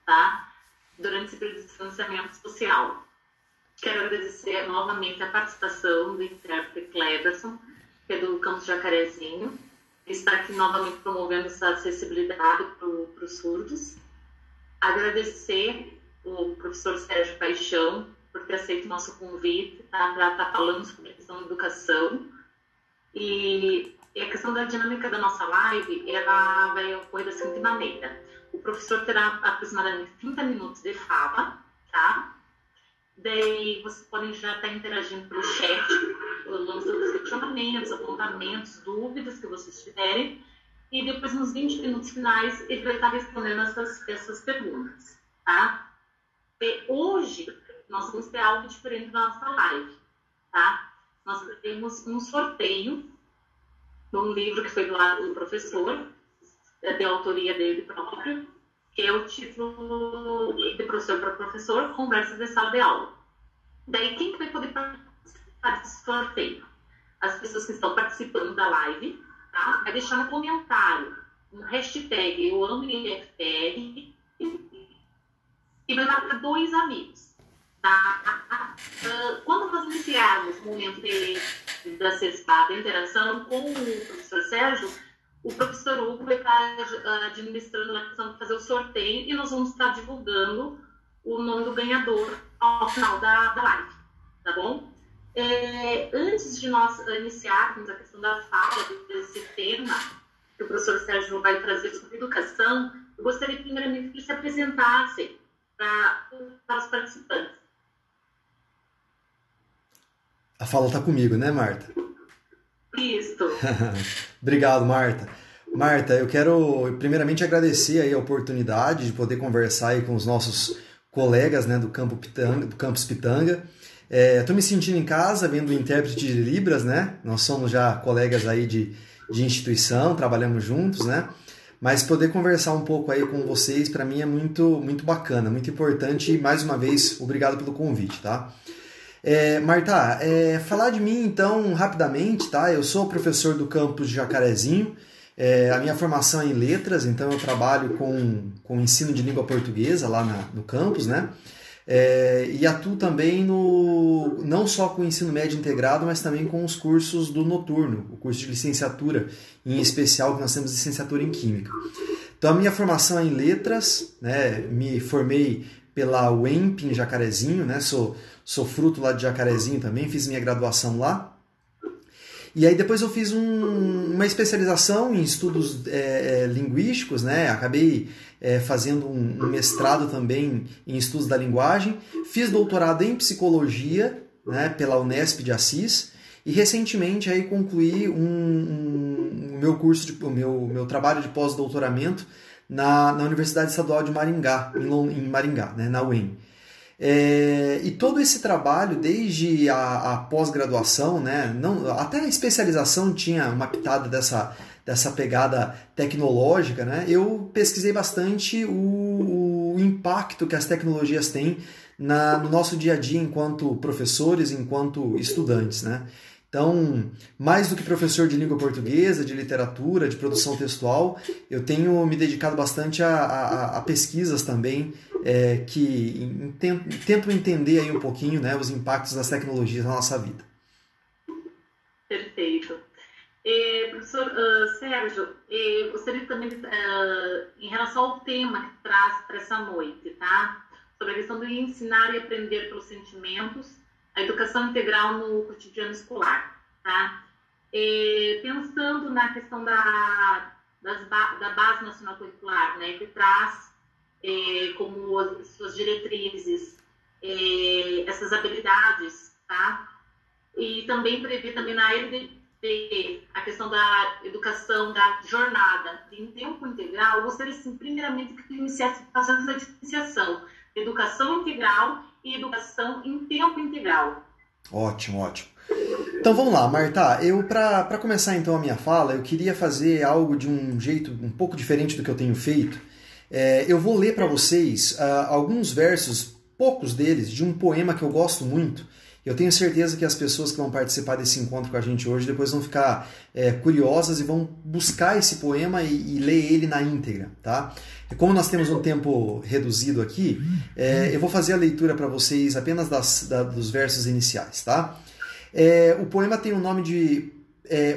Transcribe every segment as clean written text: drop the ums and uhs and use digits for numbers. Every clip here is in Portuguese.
tá? Durante esse período de distanciamento social. Quero agradecer novamente a participação do intérprete Cleverson, que é do campus Jacarezinho, que está aqui novamente promovendo essa acessibilidade para os surdos. Agradecer o professor Sérgio Paixão por ter aceito o nosso convite, tá? Para estar falando sobre a questão da educação. E a questão da dinâmica da nossa live, ela vai ocorrer da seguinte maneira. O professor terá aproximadamente 30 minutos de fala, tá? Daí vocês podem já estar interagindo pelo chat, lançando questionamentos, apontamentos, dúvidas que vocês tiverem. E depois, nos 20 minutos finais, ele vai estar respondendo essas perguntas, tá? E hoje, nós vamos ter algo diferente na nossa live, tá? Nós temos um sorteio de um livro que foi do lado do professor, de autoria dele próprio, que é o título de professor para professor, Conversas de Sala de Aula. Daí, quem que vai poder participar desse sorteio? As pessoas que estão participando da live, tá? Vai deixar no comentário um hashtag Eu Amo IFR e vai marcar 2 amigos, tá? Quando nós iniciarmos o momento da interação com o professor Sérgio, o professor Hugo vai estar administrando a questão de fazer o sorteio e nós vamos estar divulgando o nome do ganhador ao final da live, tá bom? Antes de nós iniciarmos a questão da fala desse tema que o professor Sérgio vai trazer sobre educação, eu gostaria primeiramente que ele se apresentasse para os participantes. A fala está comigo, né, Marta? Isso. Obrigado, Marta. Marta, eu quero primeiramente agradecer aí a oportunidade de poder conversar aí com os nossos colegas, né, do Campus Pitanga. Estou me sentindo em casa, vendo o intérprete de Libras, né? Nós somos já colegas aí de instituição, trabalhamos juntos, né? Mas poder conversar um pouco aí com vocês, para mim é muito, muito bacana, muito importante e, mais uma vez, obrigado pelo convite, tá? Marta, falar de mim, então, rapidamente, tá? Eu sou professor do campus de Jacarezinho, a minha formação é em letras, então eu trabalho com ensino de língua portuguesa lá no campus, né? E atuo também não só com o ensino médio integrado, mas também com os cursos do noturno, o curso de licenciatura, em especial que nós temos licenciatura em Química. Então a minha formação é em letras, né? Me formei pela UEMP em Jacarezinho, né? Sou fruto lá de Jacarezinho também, fiz minha graduação lá. E aí depois eu fiz uma especialização em estudos linguísticos, né? Acabei fazendo um mestrado também em estudos da linguagem. Fiz doutorado em psicologia, né? Pela Unesp de Assis. E recentemente aí concluí meu trabalho de pós-doutoramento na Universidade Estadual de Maringá, em Maringá, né? Na UEM. E todo esse trabalho, desde a pós-graduação, né, até a especialização tinha uma pitada dessa pegada tecnológica, né, eu pesquisei bastante o impacto que as tecnologias têm no nosso dia a dia enquanto professores, enquanto estudantes, né. Então, mais do que professor de língua portuguesa, de literatura, de produção textual, eu tenho me dedicado bastante a pesquisas também que tentam entender aí um pouquinho, né, os impactos das tecnologias na nossa vida. Perfeito. Professor Sérgio, gostaria também, em relação ao tema que traz para essa noite, tá? Sobre a questão do ensinar e aprender pelos sentimentos, a educação integral no cotidiano escolar, tá? Pensando na questão da Base Nacional Curricular, né, que traz como as suas diretrizes essas habilidades, tá? E também prevê também na LDB a questão da educação da jornada em tempo integral. Eu gostaria, assim, primeiramente, que iniciasse fazendo essa diferenciação de educação integral e educação em tempo integral. Ótimo, ótimo. Então vamos lá, Marta. Para começar então a minha fala, eu queria fazer algo de um jeito um pouco diferente do que eu tenho feito. Eu vou ler para vocês alguns versos, poucos deles, de um poema que eu gosto muito, Eu tenho certeza que as pessoas que vão participar desse encontro com a gente hoje depois vão ficar curiosas e vão buscar esse poema e ler ele na íntegra, tá? E como nós temos um tempo reduzido aqui, eu vou fazer a leitura para vocês apenas dos versos iniciais, tá? O poema tem o nome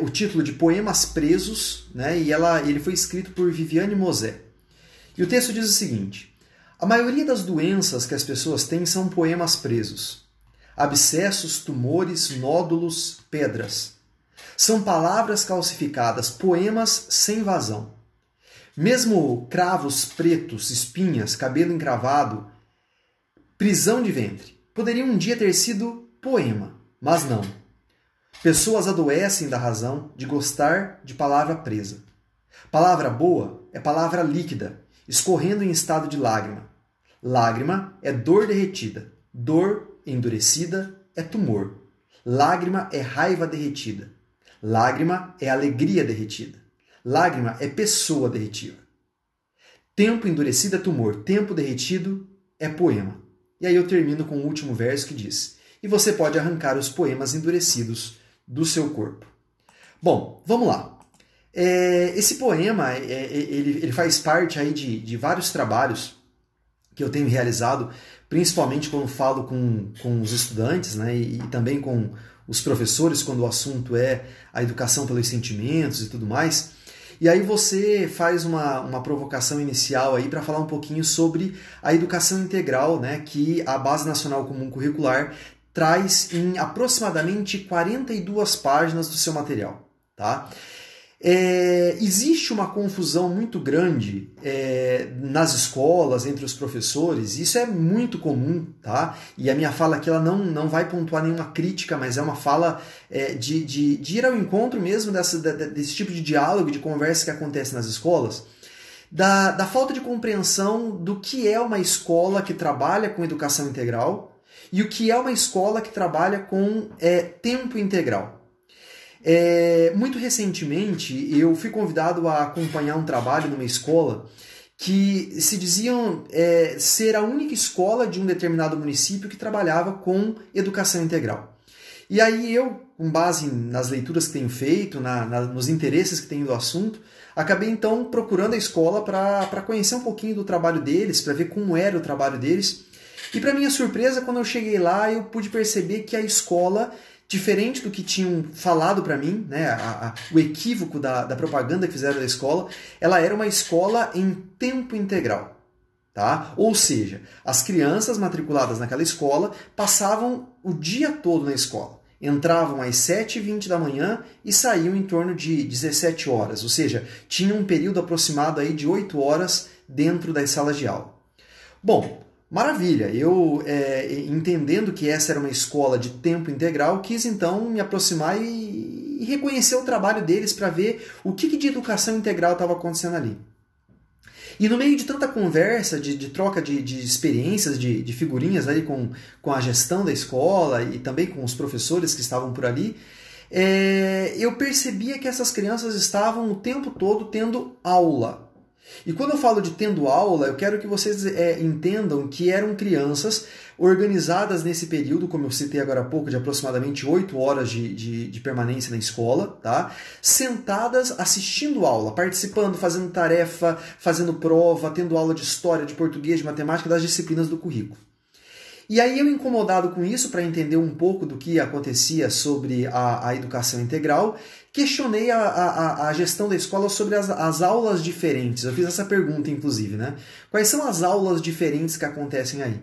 o título de Poemas Presos, né? E ele foi escrito por Viviane Mosé. E o texto diz o seguinte: a maioria das doenças que as pessoas têm são poemas presos. Abscessos, tumores, nódulos, pedras. São palavras calcificadas, poemas sem vazão. Mesmo cravos pretos, espinhas, cabelo encravado, prisão de ventre, poderiam um dia ter sido poema, mas não. Pessoas adoecem da razão de gostar de palavra presa. Palavra boa é palavra líquida, escorrendo em estado de lágrima. Lágrima é dor derretida. Dor endurecida é tumor. Lágrima é raiva derretida. Lágrima é alegria derretida. Lágrima é pessoa derretida. Tempo endurecido é tumor. Tempo derretido é poema. E aí eu termino com o último verso que diz: e você pode arrancar os poemas endurecidos do seu corpo. Bom, vamos lá. Esse poema ele faz parte aí de vários trabalhos que eu tenho realizado, principalmente quando falo com os estudantes, né, e também com os professores, quando o assunto é a educação pelos sentimentos e tudo mais. E aí você faz uma provocação inicial aí para falar um pouquinho sobre a educação integral, né, que a Base Nacional Comum Curricular traz em aproximadamente 42 páginas do seu material, tá? Existe uma confusão muito grande nas escolas, entre os professores, isso é muito comum, tá? E a minha fala aqui ela não vai pontuar nenhuma crítica, mas é uma fala de ir ao encontro mesmo desse tipo de diálogo, de conversa que acontece nas escolas, da falta de compreensão do que é uma escola que trabalha com educação integral e o que é uma escola que trabalha com tempo integral. Muito recentemente eu fui convidado a acompanhar um trabalho numa escola que se diziam ser a única escola de um determinado município que trabalhava com educação integral. E aí eu, com base nas leituras que tenho feito, nos interesses que tenho do assunto, acabei então procurando a escola para conhecer um pouquinho do trabalho deles, para ver como era o trabalho deles. E para minha surpresa, quando eu cheguei lá, eu pude perceber que a escola, diferente do que tinham falado para mim, né, o equívoco da propaganda que fizeram da escola, ela era uma escola em tempo integral. Tá? Ou seja, as crianças matriculadas naquela escola passavam o dia todo na escola. Entravam às 7h20 da manhã e saíam em torno de 17 horas. Ou seja, tinham um período aproximado aí de 8 horas dentro das salas de aula. Bom, maravilha, eu entendendo que essa era uma escola de tempo integral, quis então me aproximar e reconhecer o trabalho deles para ver o que de educação integral estava acontecendo ali. E no meio de tanta conversa, de troca de experiências, de figurinhas ali com a gestão da escola e também com os professores que estavam por ali, eu percebia que essas crianças estavam o tempo todo tendo aula. E quando eu falo de tendo aula, eu quero que vocês entendam que eram crianças organizadas nesse período, como eu citei agora há pouco, de aproximadamente 8 horas de permanência na escola, tá? Sentadas assistindo aula, participando, fazendo tarefa, fazendo prova, tendo aula de história, de português, de matemática, das disciplinas do currículo. E aí eu, incomodado com isso, para entender um pouco do que acontecia sobre a educação integral, questionei a gestão da escola sobre as aulas diferentes. Eu fiz essa pergunta, inclusive, né? Quais são as aulas diferentes que acontecem aí?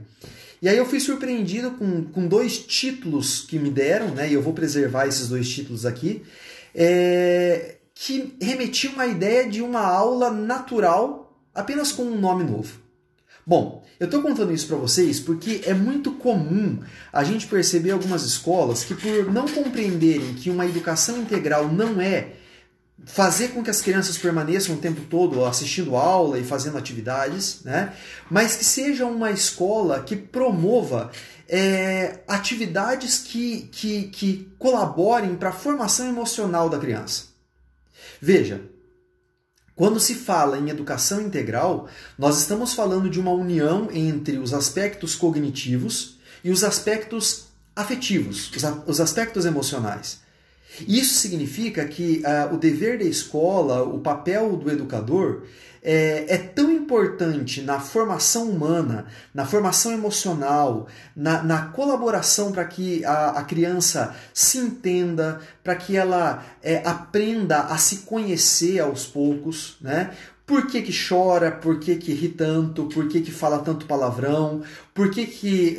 E aí eu fui surpreendido com 2 títulos que me deram, né? E eu vou preservar esses 2 títulos aqui, que remetiam à ideia de uma aula natural, apenas com um nome novo. Bom, eu estou contando isso para vocês porque é muito comum a gente perceber algumas escolas que, por não compreenderem que uma educação integral não é fazer com que as crianças permaneçam o tempo todo assistindo aula e fazendo atividades, né? Mas que seja uma escola que promova atividades que colaborem para a formação emocional da criança. Veja, quando se fala em educação integral, nós estamos falando de uma união entre os aspectos cognitivos e os aspectos afetivos, os aspectos emocionais. Isso significa que o dever da escola, o papel do educador, é tão importante na formação humana, na formação emocional, na colaboração para que a criança se entenda, para que ela aprenda a se conhecer aos poucos, né? Por que chora, por que ri tanto, por que fala tanto palavrão, por que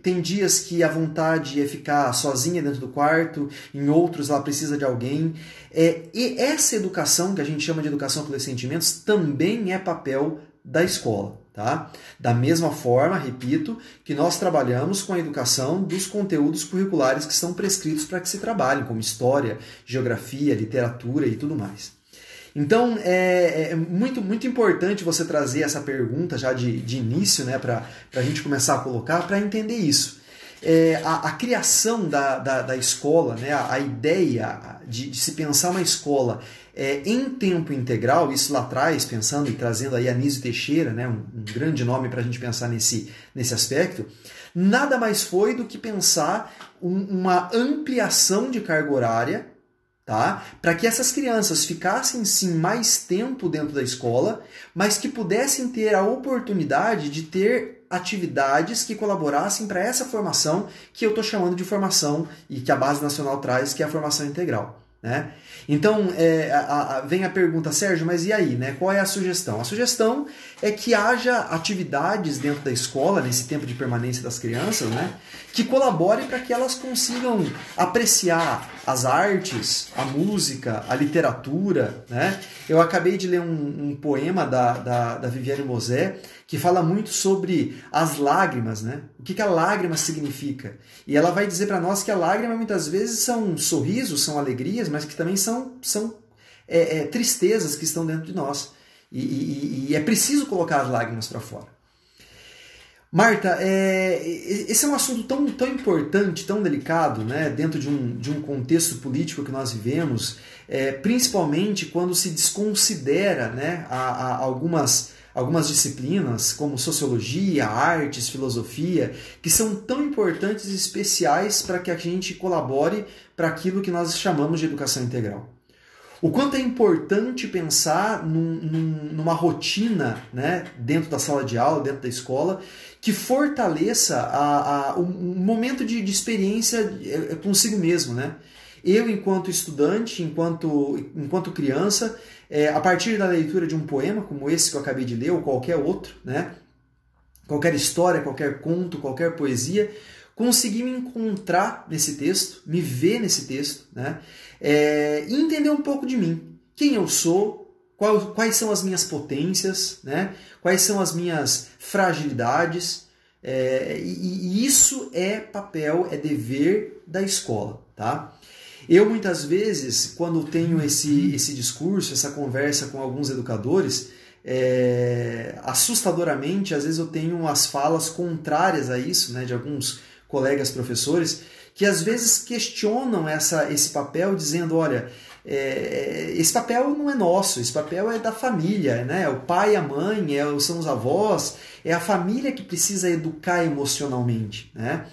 tem dias que a vontade é ficar sozinha dentro do quarto, em outros ela precisa de alguém. E essa educação, que a gente chama de educação pelos sentimentos, também é papel da escola. Tá? Da mesma forma, repito, que nós trabalhamos com a educação dos conteúdos curriculares que são prescritos para que se trabalhem, como história, geografia, literatura e tudo mais. Então, é muito importante você trazer essa pergunta já de início, né, para a gente começar a colocar, para entender isso. A criação da escola, né, a ideia de se pensar uma escola em tempo integral, isso lá atrás, pensando e trazendo aí Anísio Teixeira, né, um grande nome para a gente pensar nesse aspecto, nada mais foi do que pensar uma ampliação de carga horária, tá? Para que essas crianças ficassem sim mais tempo dentro da escola, mas que pudessem ter a oportunidade de ter atividades que colaborassem para essa formação que eu estou chamando de formação e que a Base Nacional traz, que é a formação integral. Né? Então, vem a pergunta, Sérgio, mas e aí? Né? Qual é a sugestão? A sugestão é que haja atividades dentro da escola, nesse tempo de permanência das crianças, né? Que colaborem para que elas consigam apreciar as artes, a música, a literatura. Né? Eu acabei de ler um poema da Viviane Mosé, que fala muito sobre as lágrimas, né? O que a lágrima significa. E ela vai dizer para nós que a lágrima muitas vezes são sorrisos, são alegrias, mas que também são tristezas que estão dentro de nós. E é preciso colocar as lágrimas para fora. Marta, esse é um assunto tão importante, tão delicado, né? Dentro de um contexto político que nós vivemos, principalmente quando se desconsidera, né, algumas disciplinas, como sociologia, artes, filosofia, que são tão importantes e especiais para que a gente colabore para aquilo que nós chamamos de educação integral. O quanto é importante pensar numa rotina, né, dentro da sala de aula, dentro da escola, que fortaleça um momento de experiência consigo mesmo. Né? Eu, enquanto estudante, enquanto criança, a partir da leitura de um poema como esse que eu acabei de ler, ou qualquer outro, né? Qualquer história, qualquer conto, qualquer poesia, consegui me encontrar nesse texto, me ver nesse texto, né? E entender um pouco de mim, quem eu sou, quais são as minhas potências, né? Quais são as minhas fragilidades, e isso é papel, é dever da escola, tá? Eu, muitas vezes, quando tenho esse discurso, essa conversa com alguns educadores, assustadoramente, às vezes eu tenho as falas contrárias a isso, né, de alguns colegas professores, que às vezes questionam esse papel, dizendo, olha, esse papel não é nosso, esse papel é da família, né? O pai, a mãe, são os avós, é a família que precisa educar emocionalmente, né?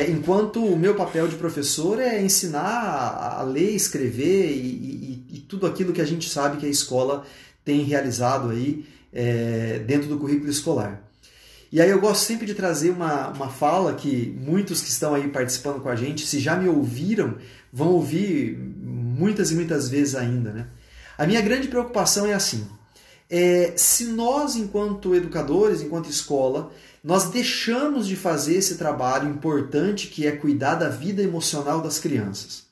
Enquanto o meu papel de professor é ensinar a ler, escrever e tudo aquilo que a gente sabe que a escola tem realizado aí dentro do currículo escolar. E aí eu gosto sempre de trazer uma fala que muitos que estão aí participando com a gente, se já me ouviram, vão ouvir muitas e muitas vezes ainda. Né? A minha grande preocupação é assim, se nós, enquanto educadores, enquanto escola, nós deixamos de fazer esse trabalho importante que é cuidar da vida emocional das crianças.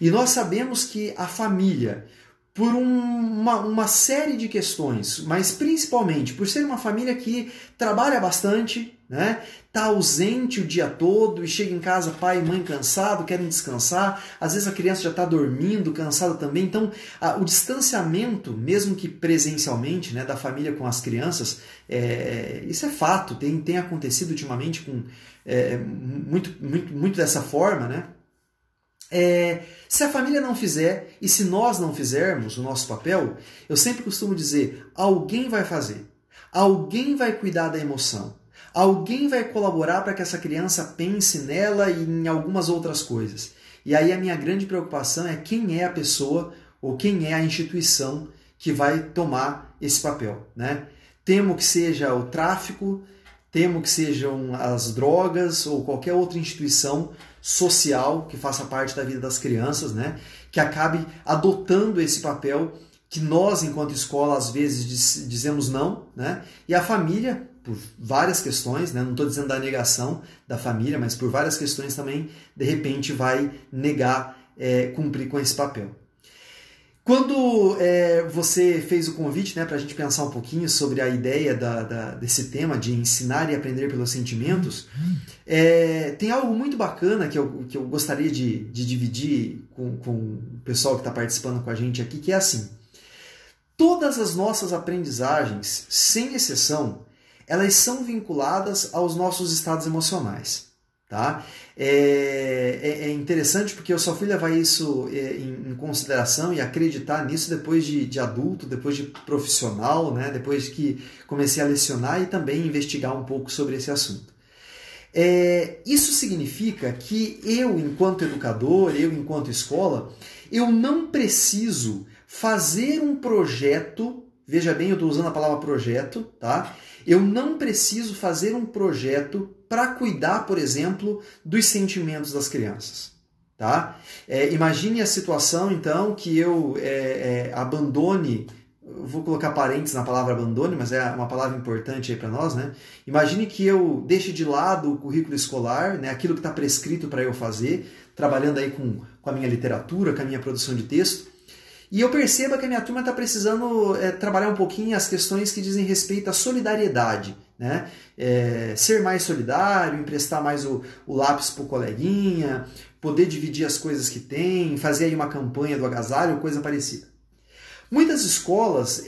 E nós sabemos que a família, por uma série de questões, mas principalmente por ser uma família que trabalha bastante, né? Tá ausente o dia todo e chega em casa pai e mãe cansado, querem descansar, às vezes a criança já está dormindo, cansada também, então o distanciamento, mesmo que presencialmente, né, da família com as crianças, isso é fato, tem acontecido ultimamente com muito dessa forma, né? Se a família não fizer e se nós não fizermos o nosso papel, eu sempre costumo dizer, alguém vai fazer, alguém vai cuidar da emoção, Alguém vai colaborar para que essa criança pense nela e em algumas outras coisas. E aí a minha grande preocupação é quem é a pessoa ou quem é a instituição que vai tomar esse papel, né? Temo que seja o tráfico, temo que sejam as drogas ou qualquer outra instituição social que faça parte da vida das crianças, né? Que acabe adotando esse papel que nós, enquanto escola, às vezes dizemos não, né? E a família, por várias questões, né? Não estou dizendo da negação da família, mas por várias questões também, de repente, vai negar cumprir com esse papel. Quando você fez o convite, né, para a gente pensar um pouquinho sobre a ideia desse tema de ensinar e aprender pelos sentimentos, tem algo muito bacana que eu gostaria de dividir com o pessoal que está participando com a gente aqui, que é assim: todas as nossas aprendizagens, sem exceção, elas são vinculadas aos nossos estados emocionais. Tá? É interessante porque eu só fui levar isso em consideração e acreditar nisso depois de adulto, depois de profissional, né? Depois que comecei a lecionar e também investigar um pouco sobre esse assunto. Isso significa que eu, enquanto educador, eu, enquanto escola, eu não preciso fazer um projeto. Veja bem, eu estou usando a palavra projeto, tá? Eu não preciso fazer um projeto para cuidar, por exemplo, dos sentimentos das crianças, tá? Imagine a situação, então, que eu abandone, vou colocar parênteses na palavra abandone, mas é uma palavra importante aí para nós, né? Imagine que eu deixe de lado o currículo escolar, né? Aquilo que está prescrito para eu fazer, trabalhando aí com a minha literatura, com a minha produção de texto, e eu perceba que a minha turma está precisando trabalhar um pouquinho as questões que dizem respeito à solidariedade, né? Ser mais solidário, emprestar mais o lápis para o coleguinha, poder dividir as coisas que tem, fazer aí uma campanha do agasalho, coisa parecida. Muitas escolas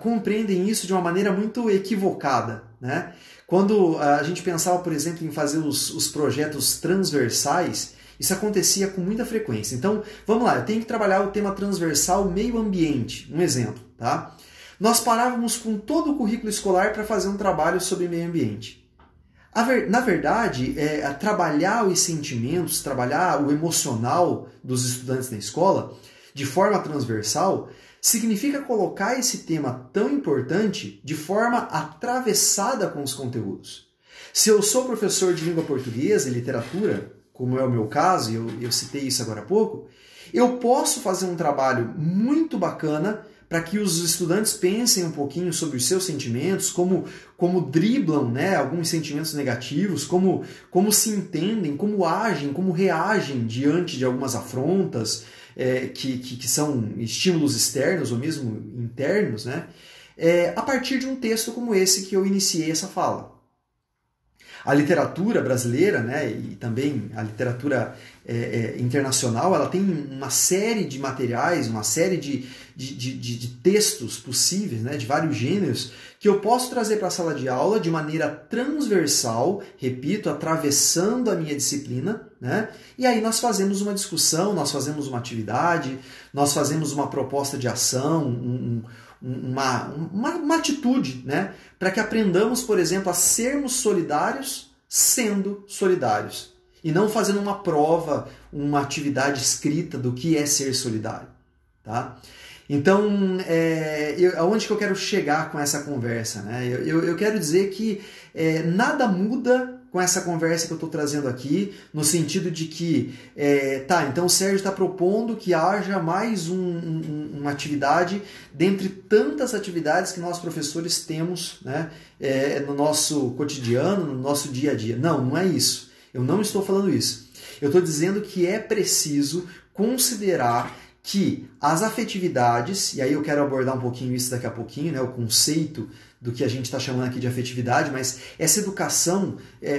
compreendem isso de uma maneira muito equivocada, né? Quando a gente pensava, por exemplo, em fazer os projetos transversais, isso acontecia com muita frequência. Então, vamos lá, eu tenho que trabalhar o tema transversal meio ambiente, um exemplo, tá? Nós parávamos com todo o currículo escolar para fazer um trabalho sobre meio ambiente. Na verdade, trabalhar os sentimentos, trabalhar o emocional dos estudantes na escola, de forma transversal, significa colocar esse tema tão importante de forma atravessada com os conteúdos. Se eu sou professor de língua portuguesa e literatura, como é o meu caso, e eu citei isso agora há pouco, eu posso fazer um trabalho muito bacana para que os estudantes pensem um pouquinho sobre os seus sentimentos, como driblam, né, alguns sentimentos negativos, como se entendem, como agem, como reagem diante de algumas afrontas, que são estímulos externos ou mesmo internos, né, a partir de um texto como esse que eu iniciei essa fala. A literatura brasileira, né, e também a literatura internacional, ela tem uma série de materiais, uma série de textos possíveis, né, de vários gêneros, que eu posso trazer para a sala de aula de maneira transversal, repito, atravessando a minha disciplina, né, e aí nós fazemos uma discussão, nós fazemos uma atividade, nós fazemos uma proposta de ação, uma atitude, né, para que aprendamos, por exemplo, a sermos solidários sendo solidários e não fazendo uma prova, uma atividade escrita do que é ser solidário, tá? Então, aonde que eu quero chegar com essa conversa, né? Eu quero dizer que nada muda com essa conversa que eu estou trazendo aqui, no sentido de que, então o Sérgio está propondo que haja mais uma atividade dentre tantas atividades que nós professores temos, né, no nosso cotidiano, no nosso dia a dia. Não é isso. Eu não estou falando isso. Eu estou dizendo que é preciso considerar que as afetividades, e aí eu quero abordar um pouquinho isso daqui a pouquinho, né, o conceito do que a gente está chamando aqui de afetividade, mas essa educação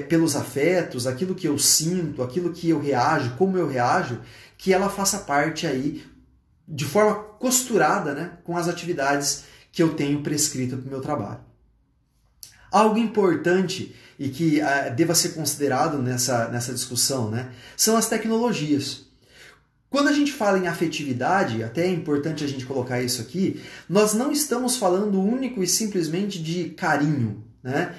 pelos afetos, aquilo que eu sinto, aquilo que eu reajo, como eu reajo, que ela faça parte aí de forma costurada, né, com as atividades que eu tenho prescrito para o meu trabalho. Algo importante e que deva ser considerado nessa discussão, né, são as tecnologias. Quando a gente fala em afetividade, até é importante a gente colocar isso aqui, nós não estamos falando único e simplesmente de carinho, né?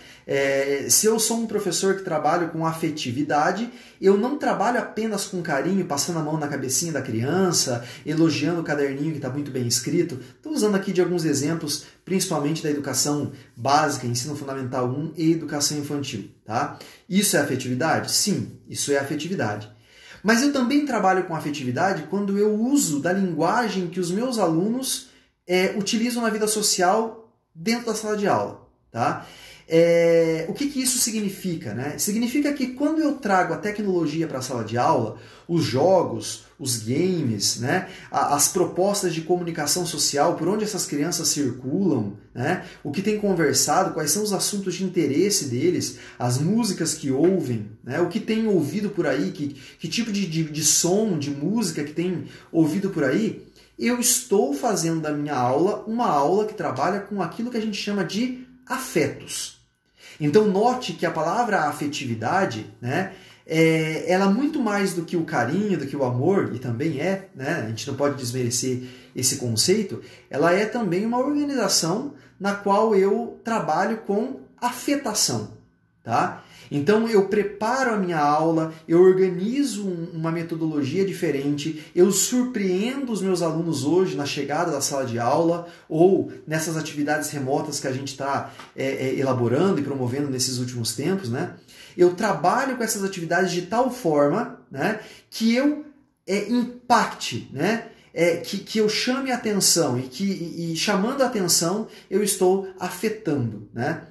Se eu sou um professor que trabalho com afetividade, eu não trabalho apenas com carinho, passando a mão na cabecinha da criança, elogiando o caderninho que está muito bem escrito. Estou usando aqui de alguns exemplos, principalmente da educação básica, ensino fundamental 1 e educação infantil. Tá? Isso é afetividade? Sim, isso é afetividade. Mas eu também trabalho com afetividade quando eu uso da linguagem que os meus alunos utilizam na vida social dentro da sala de aula. Tá? O que isso significa? Né? Significa que quando eu trago a tecnologia para a sala de aula, os jogos, os games, né? As propostas de comunicação social, por onde essas crianças circulam, né? O que tem conversado, quais são os assuntos de interesse deles, as músicas que ouvem, né? O que tem ouvido por aí, que tipo de som, de música que tem ouvido por aí, eu estou fazendo da minha aula uma aula que trabalha com aquilo que a gente chama de afetos. Então note que a palavra afetividade, né, ela muito mais do que o carinho, do que o amor, e também né, a gente não pode desmerecer esse conceito, ela é também uma organização na qual eu trabalho com afetação. Tá? Então eu preparo a minha aula, eu organizo uma metodologia diferente, eu surpreendo os meus alunos hoje na chegada da sala de aula ou nessas atividades remotas que a gente está elaborando e promovendo nesses últimos tempos. Né? Eu trabalho com essas atividades de tal forma, né, que eu impacte, né? Que eu chame a atenção e chamando a atenção eu estou afetando. Né?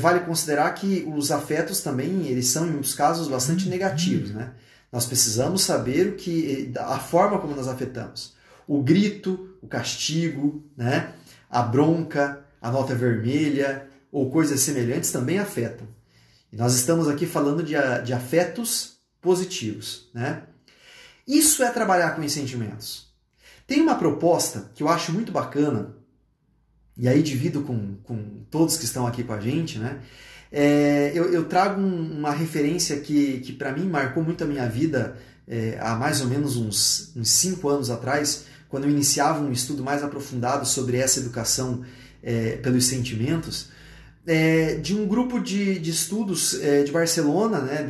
Vale considerar que os afetos também, eles são em muitos casos bastante negativos. Né? Nós precisamos saber a forma como nós afetamos. O grito, o castigo, né? A bronca, a nota vermelha ou coisas semelhantes também afetam. E nós estamos aqui falando de afetos positivos. Né? Isso é trabalhar com os sentimentos. Tem uma proposta que eu acho muito bacana, e aí divido com todos que estão aqui com a gente, né? Eu trago uma referência que para mim marcou muito a minha vida há mais ou menos uns 5 anos atrás, quando eu iniciava um estudo mais aprofundado sobre essa educação pelos sentimentos, de um grupo de estudos de Barcelona, né,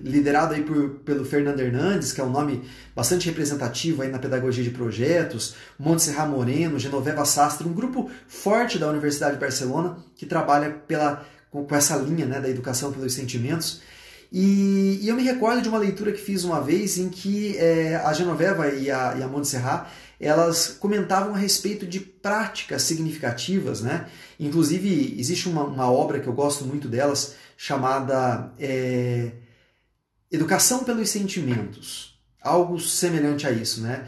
liderado aí pelo Fernando Hernandes, que é um nome bastante representativo aí na pedagogia de projetos, Montserrat Moreno, Genoveva Sastre, um grupo forte da Universidade de Barcelona que trabalha com essa linha, né, da educação pelos sentimentos. E eu me recordo de uma leitura que fiz uma vez em que a Genoveva e a Montserrat, elas comentavam a respeito de práticas significativas, né? Inclusive, existe uma obra que eu gosto muito delas, chamada Educação pelos Sentimentos. Algo semelhante a isso, né?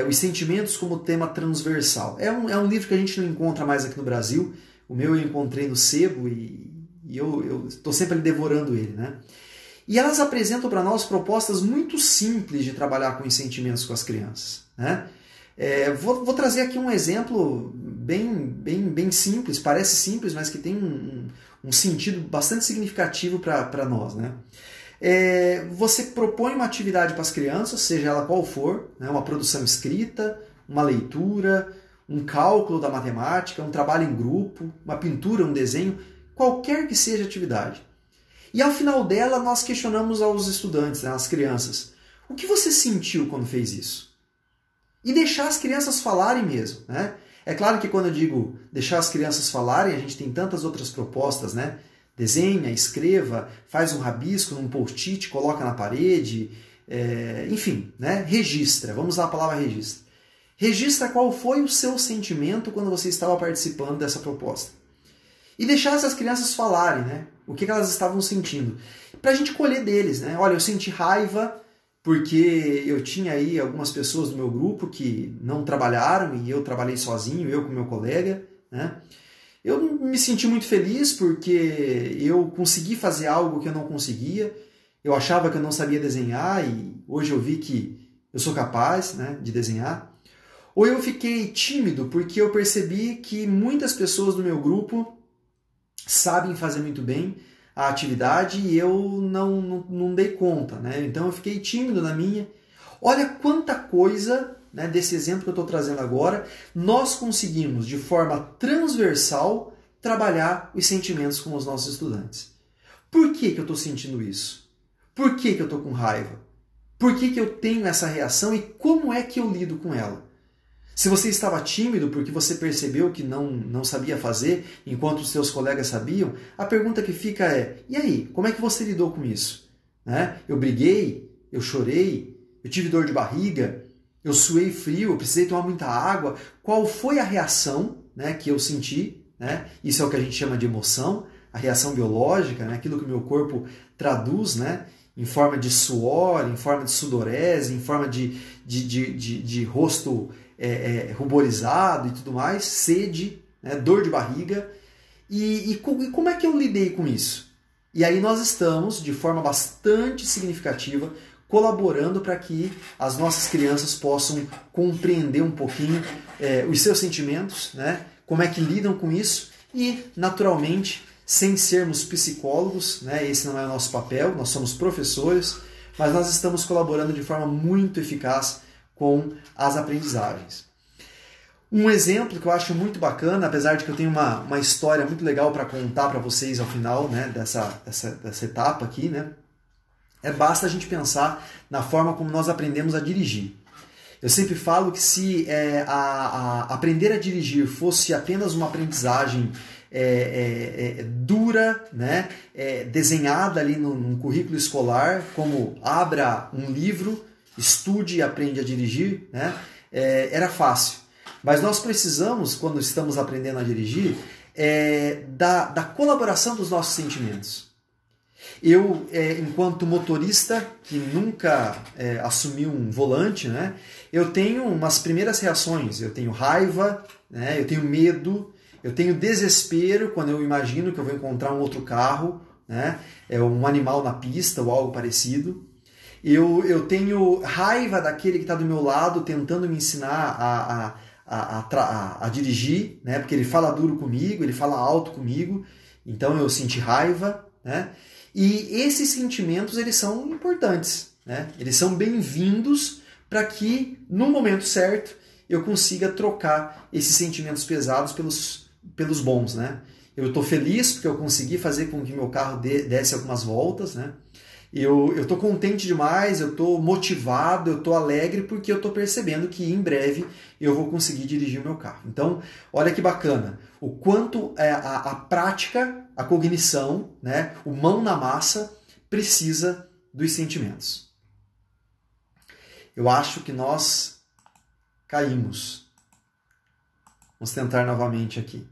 Os sentimentos como tema transversal. É um livro que a gente não encontra mais aqui no Brasil. O meu eu encontrei no sebo e eu estou sempre devorando ele, né? E elas apresentam para nós propostas muito simples de trabalhar com os sentimentos com as crianças, né? Vou trazer aqui um exemplo bem simples, parece simples, mas que tem um sentido bastante significativo para nós. Né? Você propõe uma atividade para as crianças, seja ela qual for, né? Uma produção escrita, uma leitura, um cálculo da matemática, um trabalho em grupo, uma pintura, um desenho, qualquer que seja a atividade. E ao final dela nós questionamos aos estudantes, né, às crianças, o que você sentiu quando fez isso? E deixar as crianças falarem mesmo, né? É claro que quando eu digo deixar as crianças falarem, a gente tem tantas outras propostas, né? Desenha, escreva, faz um rabisco num post-it, coloca na parede, enfim, né? Registra, vamos usar a palavra registra. Registra qual foi o seu sentimento quando você estava participando dessa proposta. E deixar essas crianças falarem, né? O que elas estavam sentindo. Para a gente colher deles, né? Olha, eu senti raiva porque eu tinha aí algumas pessoas do meu grupo que não trabalharam e eu trabalhei sozinho, eu com meu colega, né? Eu me senti muito feliz porque eu consegui fazer algo que eu não conseguia. Eu achava que eu não sabia desenhar e hoje eu vi que eu sou capaz, né, de desenhar. Ou eu fiquei tímido porque eu percebi que muitas pessoas do meu grupo sabem fazer muito bem a atividade e eu não dei conta, né? Então eu fiquei tímido na minha. Olha quanta coisa, né, desse exemplo que eu estou trazendo agora, nós conseguimos de forma transversal trabalhar os sentimentos com os nossos estudantes. Por que eu estou sentindo isso? Por que eu estou com raiva? Por que eu tenho essa reação e como é que eu lido com ela? Se você estava tímido porque você percebeu que não sabia fazer, enquanto os seus colegas sabiam, a pergunta que fica é, e aí, como é que você lidou com isso? Né? Eu briguei, eu chorei, eu tive dor de barriga, eu suei frio, eu precisei tomar muita água. Qual foi a reação, né, que eu senti? Né? Isso é o que a gente chama de emoção, a reação biológica, né? Aquilo que o meu corpo traduz, né? Em forma de suor, em forma de sudorese, em forma de rosto ruborizado e tudo mais, sede, né? Dor de barriga. E como é que eu lidei com isso? E aí nós estamos, de forma bastante significativa, colaborando para que as nossas crianças possam compreender um pouquinho os seus sentimentos, né? Como é que lidam com isso e, naturalmente, sem sermos psicólogos, né? Esse não é o nosso papel, nós somos professores, mas nós estamos colaborando de forma muito eficaz com as aprendizagens. Um exemplo que eu acho muito bacana, apesar de que eu tenho uma história muito legal para contar para vocês ao final, né, dessa etapa aqui, né? Basta a gente pensar na forma como nós aprendemos a dirigir. Eu sempre falo que se aprender a dirigir fosse apenas uma aprendizagem dura, né, desenhada ali num currículo escolar, como abra um livro, estude e aprende a dirigir, né, era fácil. Mas nós precisamos, quando estamos aprendendo a dirigir, da colaboração dos nossos sentimentos. Eu, enquanto motorista que nunca assumiu um volante, né, eu tenho umas primeiras reações. Eu tenho raiva, né, eu tenho medo, eu tenho desespero quando eu imagino que eu vou encontrar um outro carro, né, um animal na pista ou algo parecido. Eu tenho raiva daquele que está do meu lado tentando me ensinar a dirigir, né, porque ele fala duro comigo, ele fala alto comigo, então eu senti raiva, né? E esses sentimentos, eles são importantes, né? Eles são bem-vindos para que, no momento certo, eu consiga trocar esses sentimentos pesados pelos bons, né? Eu estou feliz porque eu consegui fazer com que meu carro desse algumas voltas, né? Eu estou contente demais, eu estou motivado, eu estou alegre porque eu estou percebendo que em breve eu vou conseguir dirigir o meu carro. Então, olha que bacana, o quanto a prática, a cognição, né, o mão na massa precisa dos sentimentos. Eu acho que nós caímos. Vamos tentar novamente aqui.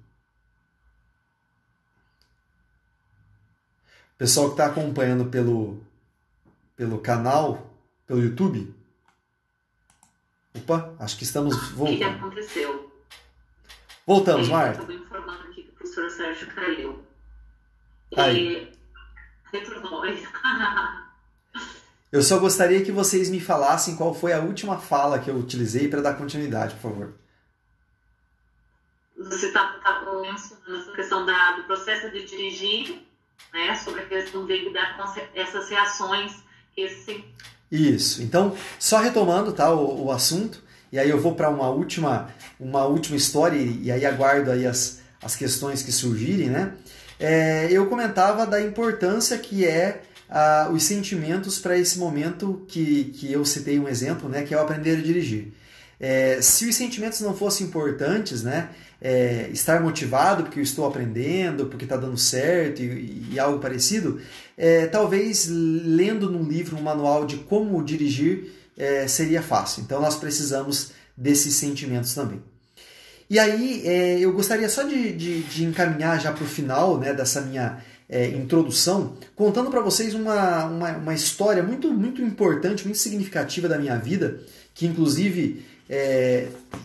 Pessoal que está acompanhando pelo canal, pelo YouTube. Opa, acho que estamos voltando. O que aconteceu? Voltamos, Marta. Estou informando aqui que o professor Sérgio caiu. Aí. Retornou. Eu só gostaria que vocês me falassem qual foi a última fala que eu utilizei para dar continuidade, por favor. Você está mencionando essa questão do processo de dirigir, né, sobre a questão de lidar com essas reações. Isso. Então, só retomando, tá, o assunto, e aí eu vou para uma última história, e aí aguardo aí as questões que surgirem, né? Eu comentava da importância que os sentimentos para esse momento que eu citei um exemplo, né, que é o aprender a dirigir. Se os sentimentos não fossem importantes, né, estar motivado porque eu estou aprendendo, porque está dando certo e algo parecido, talvez lendo num livro um manual de como dirigir seria fácil. Então nós precisamos desses sentimentos também. E aí eu gostaria só de encaminhar já para o final, né, dessa minha introdução, contando para vocês uma história muito, muito importante, muito significativa da minha vida, que inclusive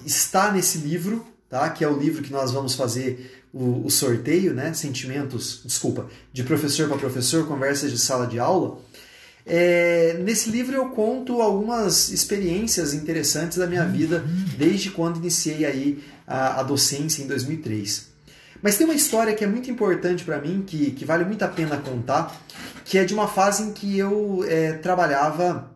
está nesse livro, tá? Que é o livro que nós vamos fazer o sorteio, né? De professor para professor, conversas de sala de aula. Nesse livro eu conto algumas experiências interessantes da minha vida desde quando iniciei aí a docência em 2003. Mas tem uma história que é muito importante para mim, que vale muito a pena contar, que é de uma fase em que eu trabalhava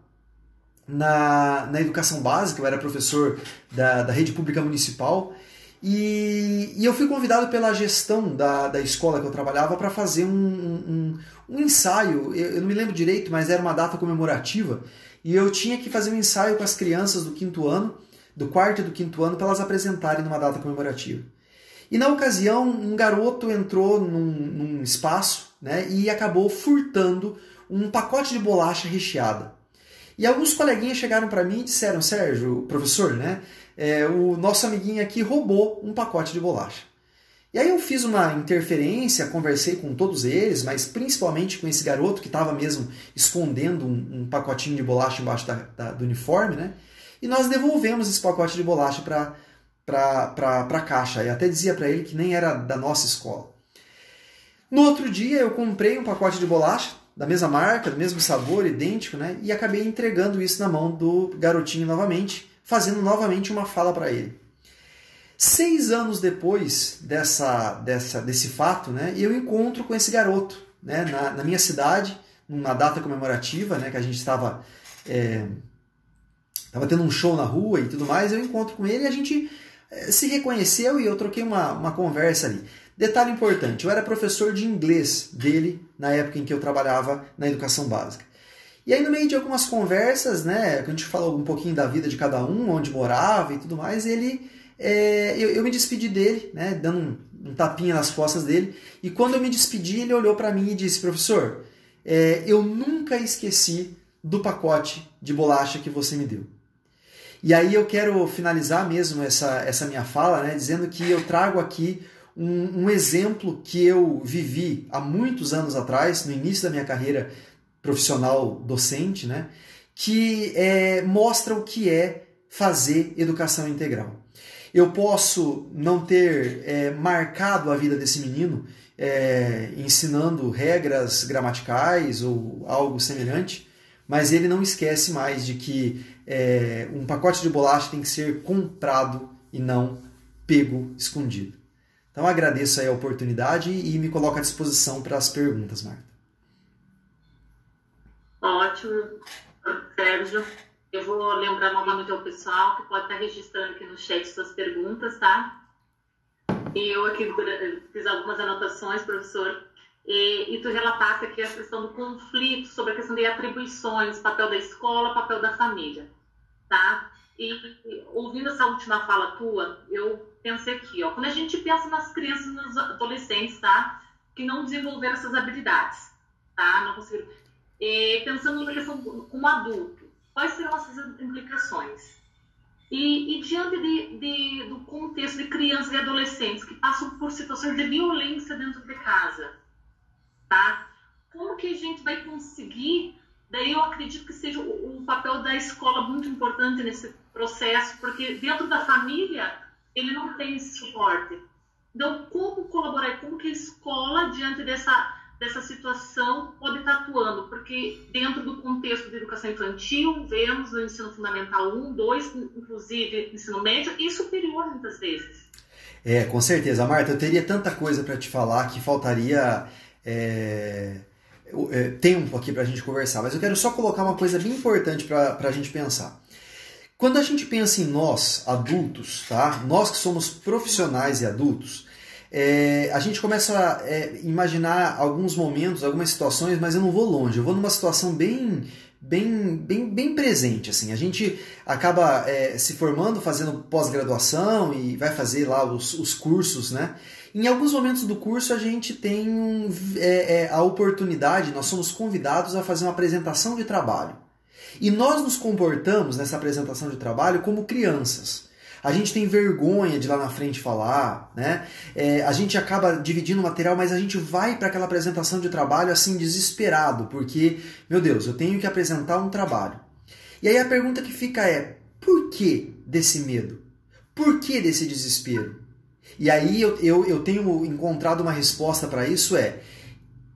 na educação básica. Eu era professor da rede pública municipal E eu fui convidado pela gestão da escola que eu trabalhava para fazer um ensaio. Eu não me lembro direito, mas era uma data comemorativa. E eu tinha que fazer um ensaio com as crianças do quinto ano, do quarto e do quinto ano, para elas apresentarem numa data comemorativa. E na ocasião, um garoto entrou num espaço, né, e acabou furtando um pacote de bolacha recheada. E alguns coleguinhas chegaram para mim e disseram: Sérgio, professor, né, o nosso amiguinho aqui roubou um pacote de bolacha. E aí eu fiz uma interferência, conversei com todos eles, mas principalmente com esse garoto que estava mesmo escondendo um pacotinho de bolacha embaixo do uniforme, né? E nós devolvemos esse pacote de bolacha para a caixa. E até dizia para ele que nem era da nossa escola. No outro dia eu comprei um pacote de bolacha, da mesma marca, do mesmo sabor, idêntico, né? E acabei entregando isso na mão do garotinho novamente, fazendo novamente uma fala para ele. 6 anos depois desse fato, né, eu encontro com esse garoto, né, na minha cidade, numa data comemorativa, né, que a gente estava tendo um show na rua e tudo mais. Eu encontro com ele e a gente se reconheceu e eu troquei uma conversa ali. Detalhe importante, eu era professor de inglês dele na época em que eu trabalhava na educação básica. E aí no meio de algumas conversas, né, a gente falou um pouquinho da vida de cada um, onde morava e tudo mais, eu me despedi dele, né, dando um tapinha nas costas dele, e quando eu me despedi, ele olhou para mim e disse: professor, eu nunca esqueci do pacote de bolacha que você me deu. E aí eu quero finalizar mesmo essa minha fala, né, dizendo que eu trago aqui um exemplo que eu vivi há muitos anos atrás, no início da minha carreira profissional docente, né, que mostra o que é fazer educação integral. Eu posso não ter marcado a vida desse menino ensinando regras gramaticais ou algo semelhante, mas ele não esquece mais de que um pacote de bolacha tem que ser comprado e não pego escondido. Então agradeço aí a oportunidade e me coloco à disposição para as perguntas, Marta. Ótimo, Sérgio. Eu vou lembrar novamente ao pessoal que pode estar registrando aqui no chat suas perguntas, tá? E eu aqui fiz algumas anotações, professor, e tu relataste aqui a questão do conflito, sobre a questão de atribuições, papel da escola, papel da família, tá? E ouvindo essa última fala tua, eu pensei aqui, ó, quando a gente pensa nas crianças e nos adolescentes, tá? Que não desenvolveram essas habilidades, tá? Não conseguiram. Pensando na questão como adulto, quais serão essas implicações? E diante do contexto de crianças e adolescentes que passam por situações de violência dentro de casa, tá? Como que a gente vai conseguir? Daí eu acredito que seja o papel da escola muito importante nesse processo, porque dentro da família ele não tem esse suporte. Então, como colaborar? Como que a escola, diante dessa situação, pode estar atuando? Porque dentro do contexto de educação infantil, vemos no ensino fundamental 1, 2, inclusive ensino médio e superior muitas vezes. Com certeza. Marta, eu teria tanta coisa para te falar que faltaria tempo aqui para a gente conversar, mas eu quero só colocar uma coisa bem importante para a gente pensar. Quando a gente pensa em nós, adultos, tá? Nós que somos profissionais e adultos, a gente começa a imaginar alguns momentos, algumas situações, mas eu não vou longe, eu vou numa situação bem presente. Assim. A gente acaba se formando, fazendo pós-graduação e vai fazer lá os cursos, né? Em alguns momentos do curso a gente tem a oportunidade, nós somos convidados a fazer uma apresentação de trabalho. E nós nos comportamos nessa apresentação de trabalho como crianças. A gente tem vergonha de lá na frente falar, né? A gente acaba dividindo o material, mas a gente vai para aquela apresentação de trabalho assim desesperado, porque, meu Deus, eu tenho que apresentar um trabalho. E aí a pergunta que fica por que desse medo? Por que desse desespero? E aí eu tenho encontrado uma resposta para isso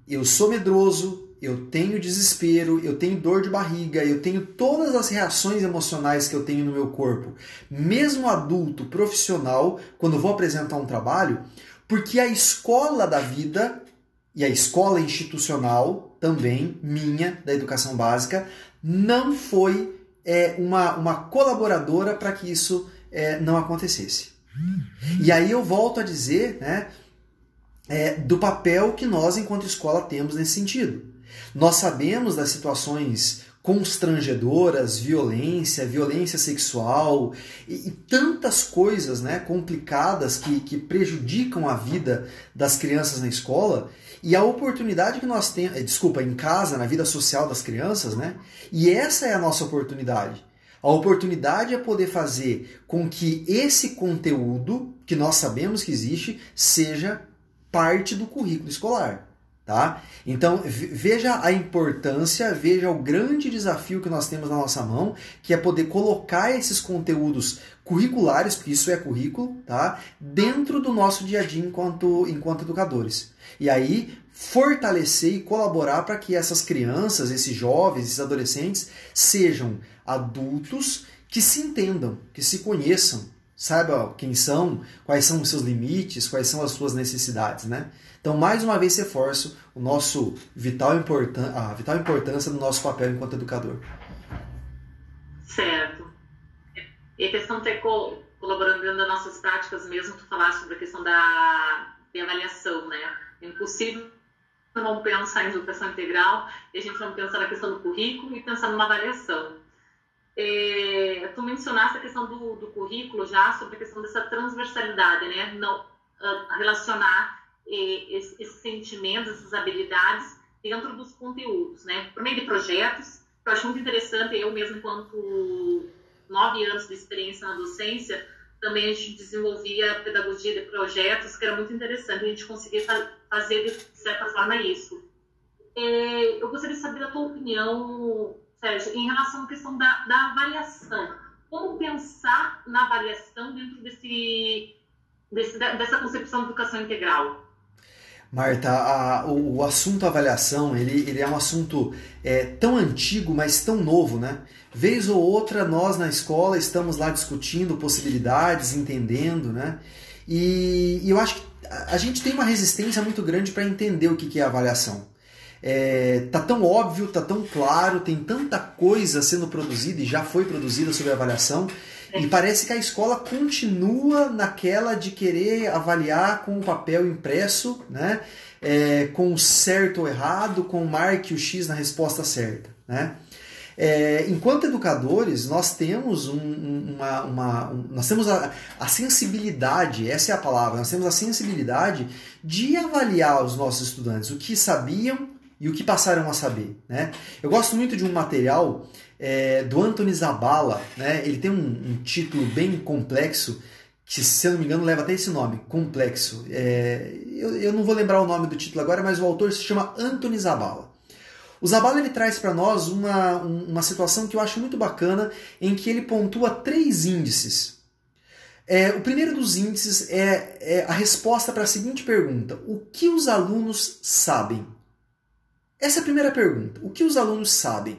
eu sou medroso, eu tenho desespero, eu tenho dor de barriga, eu tenho todas as reações emocionais que eu tenho no meu corpo, mesmo adulto, profissional, quando vou apresentar um trabalho, porque a escola da vida e a escola institucional também, minha, da educação básica, não foi uma colaboradora para que isso não acontecesse. E aí eu volto a dizer, né, do papel que nós, enquanto escola, temos nesse sentido. Nós sabemos das situações constrangedoras, violência sexual e tantas coisas, né, complicadas que prejudicam a vida das crianças na escola, e a oportunidade que nós temos, em casa, na vida social das crianças, né, e essa é a nossa oportunidade. A oportunidade é poder fazer com que esse conteúdo, que nós sabemos que existe, seja parte do currículo escolar. Tá? Então, veja a importância, veja o grande desafio que nós temos na nossa mão, que é poder colocar esses conteúdos curriculares, porque isso é currículo, tá? Dentro do nosso dia a dia enquanto educadores. E aí, fortalecer e colaborar para que essas crianças, esses jovens, esses adolescentes, sejam adultos que se entendam, que se conheçam, saibam quem são, quais são os seus limites, quais são as suas necessidades, né? Então, mais uma vez, reforço a vital importância do nosso papel enquanto educador. Certo. E a questão de colaborando dentro das nossas práticas mesmo, tu falaste sobre a questão da avaliação, né? É impossível não pensar em educação integral e a gente não pensar na questão do currículo e pensar numa avaliação. Tu mencionaste a questão do currículo já, sobre a questão dessa transversalidade, né? Não relacionar esses sentimentos, essas habilidades dentro dos conteúdos, né? Por meio de projetos, eu acho muito interessante, eu mesmo, enquanto 9 anos de experiência na docência, também a gente desenvolvia pedagogia de projetos, que era muito interessante, a gente conseguia fazer de certa forma isso. Eu gostaria de saber a tua opinião, Sérgio, em relação à questão da avaliação. Como pensar na avaliação dentro dessa concepção de educação integral? Marta, o assunto avaliação, ele é um assunto tão antigo, mas tão novo, né? Vez ou outra, nós na escola estamos lá discutindo possibilidades, entendendo, né? E eu acho que a gente tem uma resistência muito grande para entender o que é avaliação. Tá tão óbvio, tá tão claro, tem tanta coisa sendo produzida e já foi produzida sobre avaliação, e parece que a escola continua naquela de querer avaliar com o papel impresso, né? Com o certo ou errado, com o marque o X na resposta certa, né? Enquanto educadores, nós temos nós temos a sensibilidade, essa é a palavra, nós temos a sensibilidade de avaliar os nossos estudantes, o que sabiam e o que passaram a saber, né? Eu gosto muito de um material do Anthony Zabala, né? Ele tem um título bem complexo, que, se eu não me engano, leva até esse nome, Complexo. Eu não vou lembrar o nome do título agora, mas o autor se chama Anthony Zabala. O Zabala, ele traz para nós uma situação que eu acho muito bacana, em que ele pontua 3 índices. O primeiro dos índices é a resposta para a seguinte pergunta: o que os alunos sabem? Essa é a primeira pergunta. O que os alunos sabem?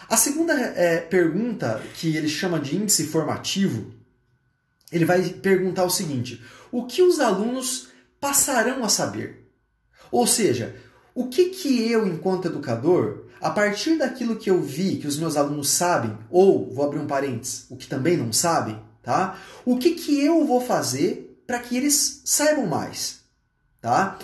A segunda pergunta, que ele chama de índice formativo, ele vai perguntar o seguinte: o que os alunos passarão a saber? Ou seja, o que eu, enquanto educador, a partir daquilo que eu vi que os meus alunos sabem, ou, vou abrir um parênteses, o que também não sabem, tá? O que eu vou fazer para que eles saibam mais? Tá?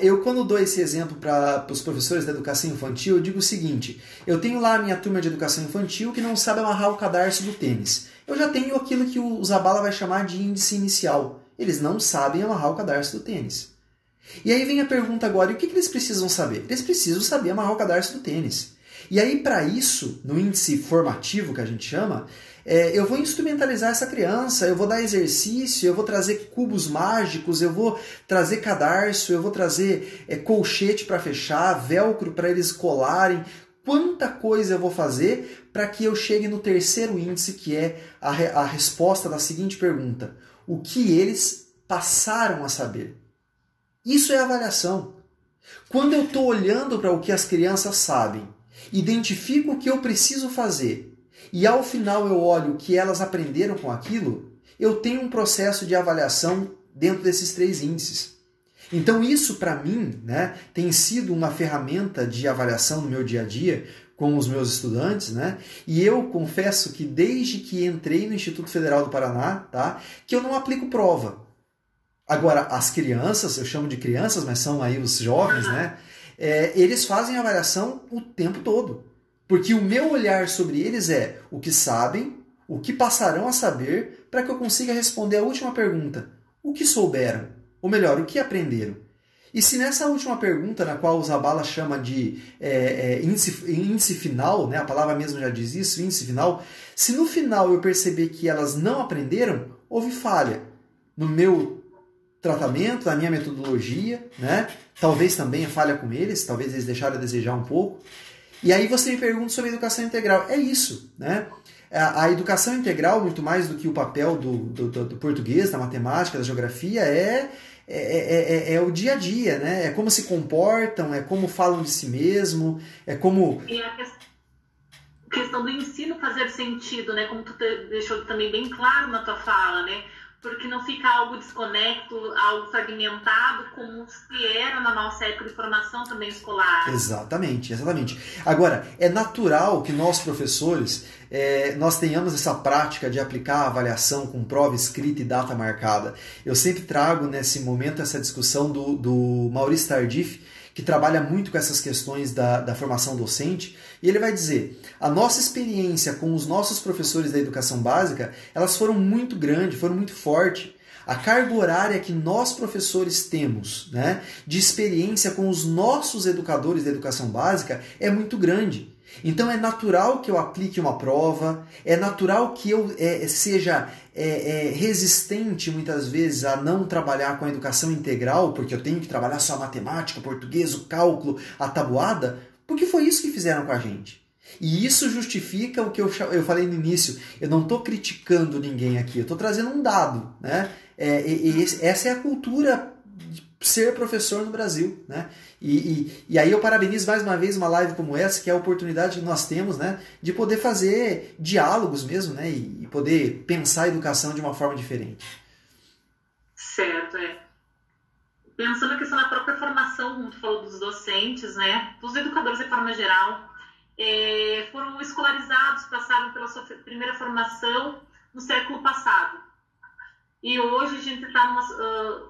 Eu, quando dou esse exemplo para os professores da educação infantil, eu digo o seguinte: eu tenho lá a minha turma de educação infantil que não sabe amarrar o cadarço do tênis. Eu já tenho aquilo que o Zabala vai chamar de índice inicial. Eles não sabem amarrar o cadarço do tênis. E aí vem a pergunta agora: e o que eles precisam saber? Eles precisam saber amarrar o cadarço do tênis. E aí, para isso, no índice formativo, que a gente chama, eu vou instrumentalizar essa criança, eu vou dar exercício, eu vou trazer cubos mágicos, eu vou trazer cadarço, eu vou trazer colchete para fechar, velcro para eles colarem. Quanta coisa eu vou fazer para que eu chegue no terceiro índice, que é a resposta da seguinte pergunta: o que eles passaram a saber? Isso é avaliação. Quando eu estou olhando para o que as crianças sabem, identifico o que eu preciso fazer, e ao final eu olho o que elas aprenderam com aquilo, eu tenho um processo de avaliação dentro desses 3 índices. Então isso, para mim, né, tem sido uma ferramenta de avaliação no meu dia a dia, com os meus estudantes, né? E eu confesso que desde que entrei no Instituto Federal do Paraná, tá? Que eu não aplico prova. Agora, as crianças, eu chamo de crianças, mas são aí os jovens, né? Eles fazem avaliação o tempo todo. Porque o meu olhar sobre eles é o que sabem, o que passarão a saber, para que eu consiga responder a última pergunta. O que souberam? Ou melhor, o que aprenderam? E se nessa última pergunta, na qual o Zabala chama de índice final, né? A palavra mesmo já diz isso, índice final, se no final eu perceber que elas não aprenderam, houve falha no meu tratamento, na minha metodologia, né? Talvez também a falha com eles, talvez eles deixaram a desejar um pouco. E aí você me pergunta sobre a educação integral. É isso, né? A educação integral, muito mais do que o papel do português, da matemática, da geografia, é o dia a dia, né? É como se comportam, é como falam de si mesmo, é como... E a questão do ensino fazer sentido, né? Como tu deixou também bem claro na tua fala, né? Porque não fica algo desconecto, algo fragmentado, como se era na nossa época de formação também escolar. Exatamente, exatamente. Agora, é natural que nós, professores, nós tenhamos essa prática de aplicar a avaliação com prova escrita e data marcada. Eu sempre trago nesse momento essa discussão do Maurice Tardif, que trabalha muito com essas questões da formação docente, e ele vai dizer, a nossa experiência com os nossos professores da educação básica, elas foram muito grandes, foram muito fortes. A carga horária que nós professores temos, né, de experiência com os nossos educadores da educação básica é muito grande. Então é natural que eu aplique uma prova, é natural que eu seja resistente muitas vezes a não trabalhar com a educação integral, porque eu tenho que trabalhar só a matemática, o português, o cálculo, a tabuada, porque foi isso que fizeram com a gente. E isso justifica o que eu falei no início. Eu não estou criticando ninguém aqui, eu estou trazendo um dado, né? Essa é a cultura de ser professor no Brasil, né? E aí eu parabenizo mais uma vez uma live como essa, que é a oportunidade que nós temos, né, de poder fazer diálogos mesmo, né, e poder pensar a educação de uma forma diferente. Certo, Pensando na questão da própria formação, como tu falou dos docentes, né, dos educadores de forma geral, foram escolarizados, passaram pela sua primeira formação no século passado. E hoje a gente está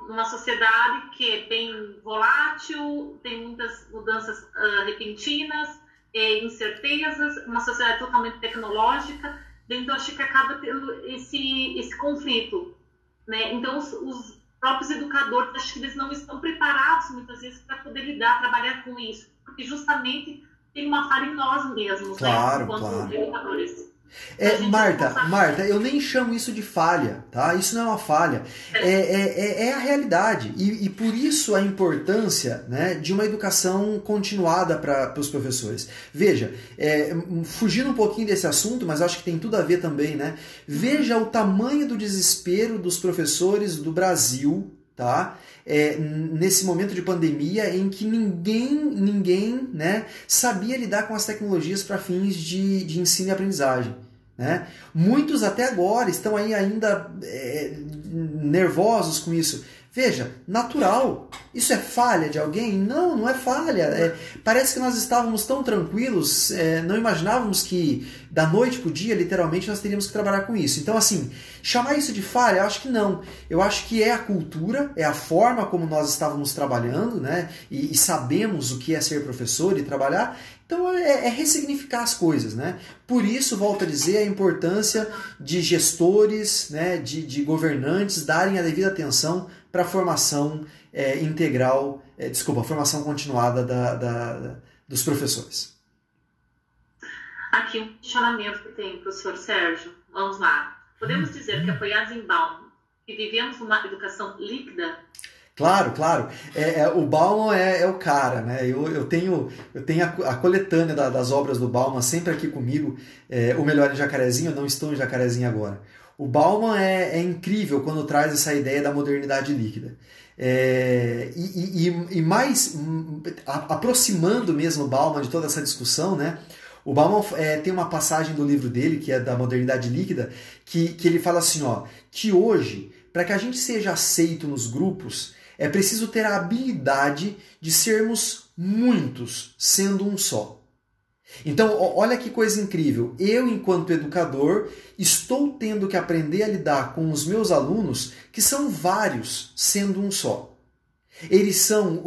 numa sociedade que é bem volátil, tem muitas mudanças repentinas, incertezas, uma sociedade totalmente tecnológica, então acho que acaba tendo esse conflito, né? Então os próprios educadores, acho que eles não estão preparados muitas vezes para poder trabalhar com isso, porque justamente tem uma falha em nós mesmos, claro, né? Enquanto educadores. Marta, eu nem chamo isso de falha, tá? Isso não é uma falha, é a realidade, e por isso a importância, né, de uma educação continuada para os professores. Veja, fugindo um pouquinho desse assunto, mas acho que tem tudo a ver também, né? Veja o tamanho do desespero dos professores do Brasil, tá? Nesse momento de pandemia em que ninguém, né, sabia lidar com as tecnologias para fins de ensino e aprendizagem. Né? Muitos até agora estão aí ainda nervosos com isso. Veja, natural. Isso é falha de alguém? Não, não é falha. Parece que nós estávamos tão tranquilos, não imaginávamos que da noite para o dia, literalmente, nós teríamos que trabalhar com isso. Então, assim, chamar isso de falha, eu acho que não. Eu acho que é a cultura, é a forma como nós estávamos trabalhando, né? E sabemos o que é ser professor e trabalhar. Então, é ressignificar as coisas, né? Por isso, volto a dizer, a importância de gestores, né, de governantes darem a devida atenção para a formação integral, formação continuada dos professores. Aqui um questionamento que tem, professor Sérgio. Vamos lá. Podemos dizer que, apoiados em Bauman, que vivemos uma educação líquida? Claro. O Bauman é o cara, né? Eu tenho a coletânea das obras do Bauman sempre aqui comigo. O melhor em Jacarezinho, eu não estou em Jacarezinho agora. O Bauman é incrível quando traz essa ideia da modernidade líquida. E mais, aproximando mesmo o Bauman de toda essa discussão, né? O Bauman tem uma passagem do livro dele, que é da modernidade líquida, que ele fala assim, que hoje, para que a gente seja aceito nos grupos, é preciso ter a habilidade de sermos muitos, sendo um só. Então, olha que coisa incrível. Eu, enquanto educador, estou tendo que aprender a lidar com os meus alunos, que são vários, sendo um só. Eles são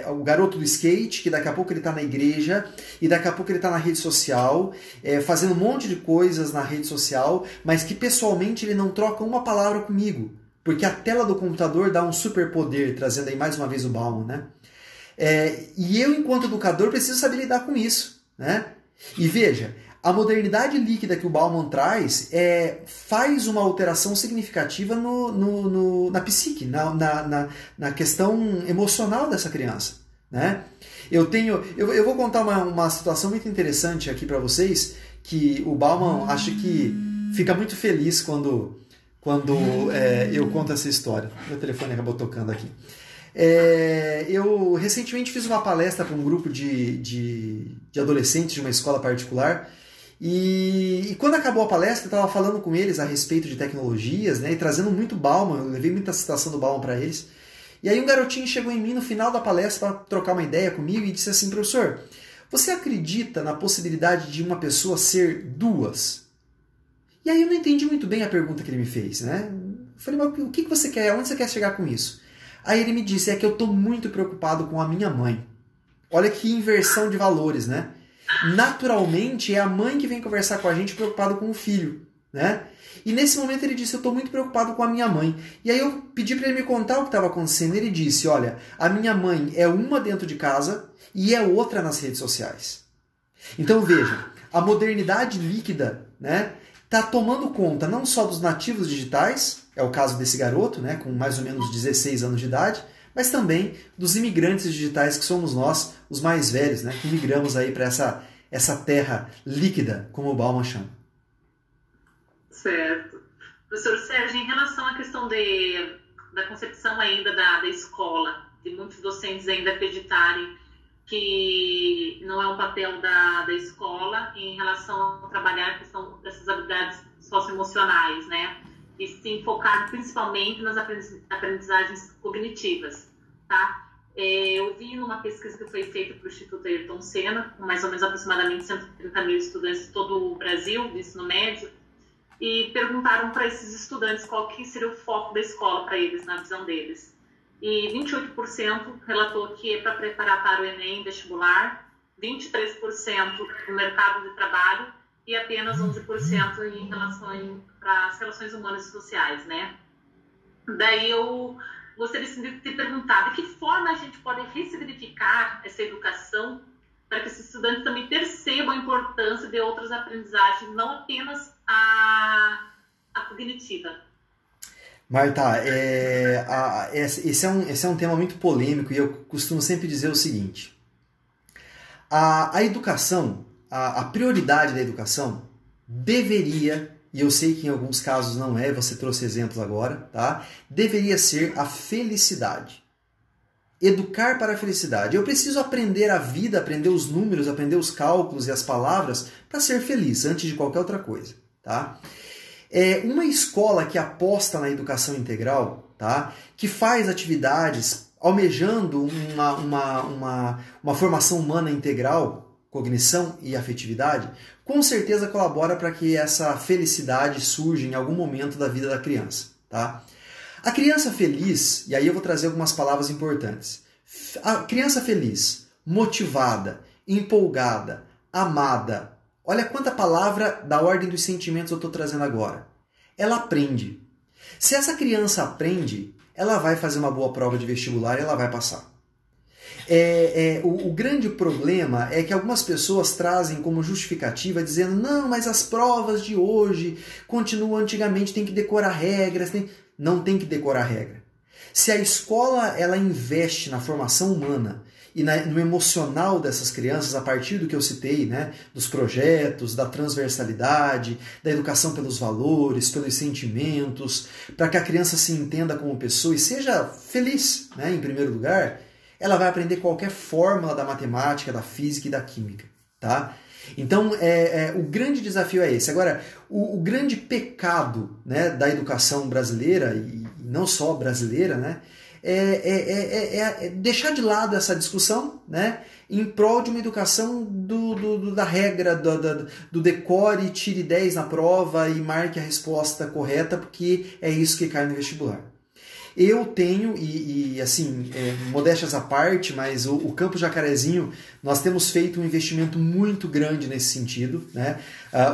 o garoto do skate, que daqui a pouco ele está na igreja, e daqui a pouco ele está na rede social, fazendo um monte de coisas na rede social, mas que pessoalmente ele não troca uma palavra comigo. Porque a tela do computador dá um superpoder, trazendo aí mais uma vez o Bauman, né? E eu, enquanto educador, preciso saber lidar com isso, né? E veja, a modernidade líquida que o Bauman traz faz uma alteração significativa na psique, na questão emocional dessa criança, né? Eu vou contar uma situação muito interessante aqui para vocês, que o Bauman acho que fica muito feliz quando eu conto essa história. Meu telefone acabou tocando aqui. Eu recentemente fiz uma palestra para um grupo de adolescentes de uma escola particular e quando acabou a palestra eu estava falando com eles a respeito de tecnologias, né, e trazendo muito Bauman, eu levei muita citação do Bauman para eles. E aí um garotinho chegou em mim no final da palestra para trocar uma ideia comigo e disse assim: professor, você acredita na possibilidade de uma pessoa ser duas? E aí eu não entendi muito bem a pergunta que ele me fez, né? Eu falei: mas o que você quer? Onde você quer chegar com isso? Aí ele me disse: que eu estou muito preocupado com a minha mãe. Olha que inversão de valores, né? Naturalmente é a mãe que vem conversar com a gente preocupado com o filho, né? E nesse momento ele disse: eu estou muito preocupado com a minha mãe. E aí eu pedi para ele me contar o que estava acontecendo. Ele disse: olha, a minha mãe é uma dentro de casa e é outra nas redes sociais. Então veja, a modernidade líquida, né, está tomando conta não só dos nativos digitais, é o caso desse garoto, né, com mais ou menos 16 anos de idade, mas também dos imigrantes digitais, que somos nós, os mais velhos, né, que migramos aí para essa terra líquida, como o Bauman chama. Certo. Professor Sérgio, em relação à questão da concepção ainda da escola, de muitos docentes ainda acreditarem que não é um papel da escola em relação a trabalhar a questão dessas habilidades socioemocionais, né? E sim focar principalmente nas aprendizagens cognitivas, tá? Eu vi numa pesquisa que foi feita pelo Instituto Ayrton Senna, com mais ou menos aproximadamente 130 mil estudantes de todo o Brasil, de ensino médio, e perguntaram para esses estudantes qual que seria o foco da escola para eles, na visão deles. E 28% relatou que é para preparar para o Enem vestibular, 23% no mercado de trabalho e apenas 11% em relação para as relações humanas e sociais, né? Daí eu gostaria de te perguntar de que forma a gente pode ressignificar essa educação para que esses estudantes também percebam a importância de outras aprendizagens, não apenas a cognitiva. Marta, esse é um tema muito polêmico e eu costumo sempre dizer o seguinte: a educação, a prioridade da educação deveria, e eu sei que em alguns casos não é, você trouxe exemplos agora, tá? Deveria ser a felicidade. Educar para a felicidade. Eu preciso aprender a vida, aprender os números, aprender os cálculos e as palavras para ser feliz, antes de qualquer outra coisa, tá? Uma escola que aposta na educação integral, tá? Que faz atividades almejando uma formação humana integral, cognição e afetividade, com certeza colabora para que essa felicidade surja em algum momento da vida da criança, tá? A criança feliz, e aí eu vou trazer algumas palavras importantes. A criança feliz, motivada, empolgada, amada. Olha quanta palavra da ordem dos sentimentos eu estou trazendo agora. Ela aprende. Se essa criança aprende, ela vai fazer uma boa prova de vestibular e ela vai passar. O grande problema é que algumas pessoas trazem como justificativa dizendo: não, mas as provas de hoje continuam antigamente, tem que decorar regras. Não tem que decorar regra. Se a escola ela investe na formação humana e no emocional dessas crianças, a partir do que eu citei, né, dos projetos, da transversalidade, da educação pelos valores, pelos sentimentos, para que a criança se entenda como pessoa e seja feliz, né, em primeiro lugar, ela vai aprender qualquer fórmula da matemática, da física e da química, tá? Então, o grande desafio é esse. Agora, o grande pecado, né, da educação brasileira, e não só brasileira, né, deixar de lado essa discussão, né, em prol de uma educação da regra, do decore, tire 10 na prova e marque a resposta correta, porque é isso que cai no vestibular. Eu tenho, assim, modéstias à parte, mas o Campus Jacarezinho, nós temos feito um investimento muito grande nesse sentido, né?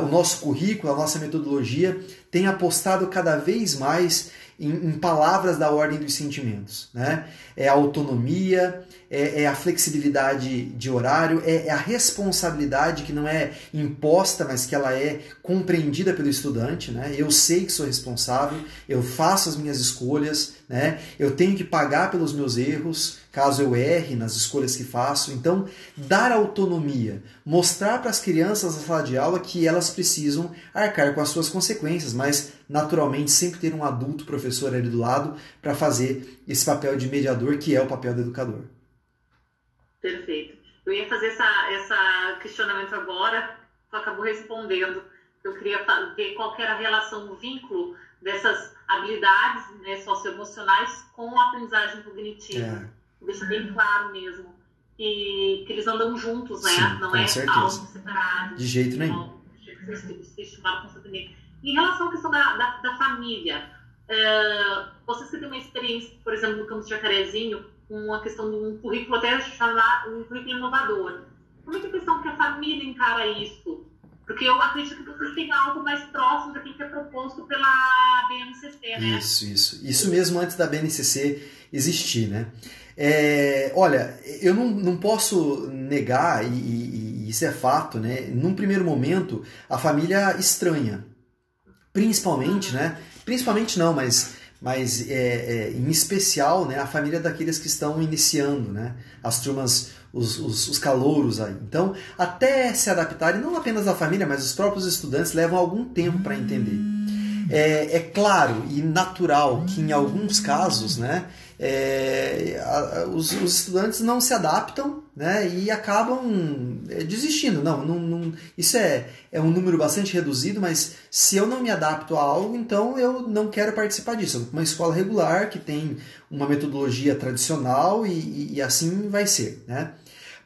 O nosso currículo, a nossa metodologia tem apostado cada vez mais em palavras da ordem dos sentimentos, né? É a autonomia, é a flexibilidade de horário, é a responsabilidade que não é imposta, mas que ela é compreendida pelo estudante, né? Eu sei que sou responsável, eu faço as minhas escolhas, né? Eu tenho que pagar pelos meus erros, caso eu erre nas escolhas que faço. Então, dar autonomia, mostrar para as crianças na sala de aula que elas precisam arcar com as suas consequências, mas naturalmente sempre ter um adulto professor ali do lado para fazer esse papel de mediador, que é o papel do educador. Perfeito. Eu ia fazer essa questionamento agora, tu acabou respondendo. Eu queria ver qual que era a relação, o vínculo dessas habilidades, né, socioemocionais com a aprendizagem cognitiva. Deixa bem claro mesmo. E que eles andam juntos, né? Sim, não com é certeza. algo separado. De jeito nenhum. Em relação à questão da família, vocês que têm uma experiência, por exemplo, no campus de Jacarezinho, com a questão de um currículo até chamar um currículo inovador. Como é que a questão que a família encara isso? Porque eu acredito que vocês têm algo mais próximo daquilo que é proposto pela BNCC, né? Isso mesmo, antes da BNCC existir, né? Olha, eu não posso negar, e isso é fato, né? Num primeiro momento, a família estranha. Principalmente, né? Principalmente não, mas em especial, né, a família daqueles que estão iniciando, né, as turmas, os calouros aí. Então, até se adaptarem, não apenas a família, mas os próprios estudantes levam algum tempo para entender. É claro e natural que em alguns casos, né, os estudantes não se adaptam, né, e acabam desistindo. Não, isso é um número bastante reduzido, mas se eu não me adapto a algo, então eu não quero participar disso. Uma escola regular que tem uma metodologia tradicional e assim vai ser, né?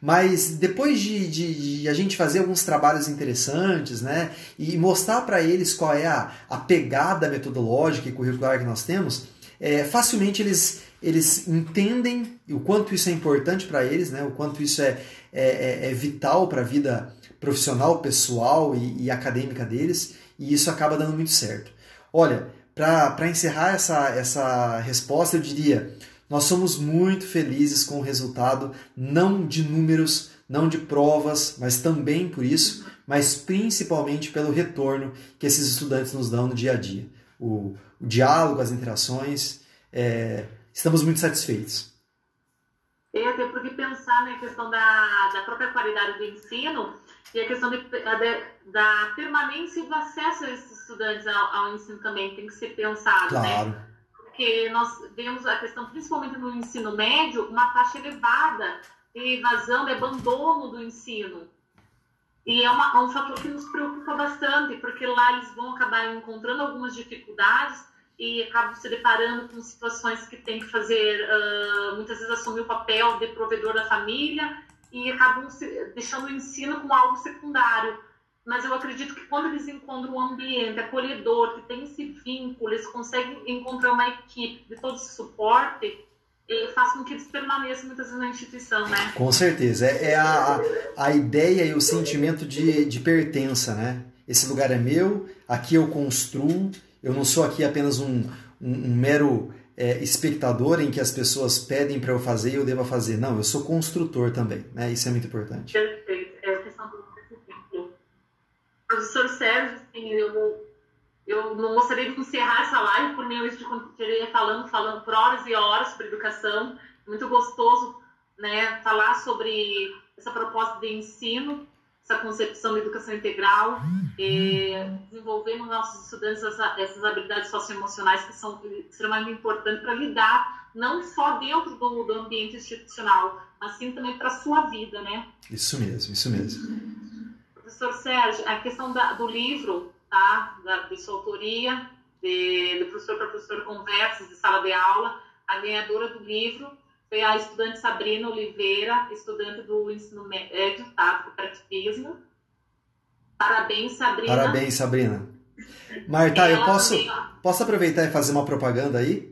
Mas depois de a gente fazer alguns trabalhos interessantes, né, e mostrar para eles qual é a pegada metodológica e curricular que nós temos, facilmente eles entendem o quanto isso é importante para eles, né, o quanto isso é vital para a vida profissional, pessoal e acadêmica deles, e isso acaba dando muito certo. Olha, para encerrar essa resposta, eu diria: nós somos muito felizes com o resultado, não de números, não de provas, mas também por isso, mas principalmente pelo retorno que esses estudantes nos dão no dia a dia. O diálogo, as interações, estamos muito satisfeitos. Até porque pensar na questão da própria qualidade do ensino e a questão da permanência e do acesso desses estudantes ao ensino também tem que ser pensado, claro, né? Porque nós vemos a questão, principalmente no ensino médio, uma taxa elevada de evasão, de abandono do ensino. E é um fator que nos preocupa bastante, porque lá eles vão acabar encontrando algumas dificuldades e acabam se deparando com situações que tem que fazer, muitas vezes assumir o papel de provedor da família e acabam deixando o ensino como algo secundário. Mas eu acredito que quando eles encontram um ambiente acolhedor, que tem esse vínculo, eles conseguem encontrar uma equipe de todo esse suporte, faz com que eles permaneçam muitas vezes na instituição, né? Com certeza. É a ideia e o sentimento de pertença, né? Esse lugar é meu, aqui eu construo, eu não sou aqui apenas um mero espectador em que as pessoas pedem para eu fazer e eu devo fazer. Não, eu sou construtor também, né? Isso é muito importante. Perfeito. É a questão do vínculo. Professor Sérgio, assim, eu não gostaria de encerrar essa live por meio de continuar falando por horas e horas sobre educação. Muito gostoso, né, falar sobre essa proposta de ensino, essa concepção de educação integral, desenvolver nos nossos estudantes essas habilidades socioemocionais que são extremamente importantes para lidar não só dentro do ambiente institucional, mas sim também para a sua vida, né? Isso mesmo. Professor Sérgio, a questão do livro, tá? De sua autoria, de professor para professor, conversas de sala de aula, A ganhadora do livro foi a estudante Sabrina Oliveira, estudante do ensino médio, tá? Cooperativismo. Parabéns, Sabrina. Parabéns, Sabrina. Marta, eu Ela também, ó. posso aproveitar e fazer uma propaganda aí?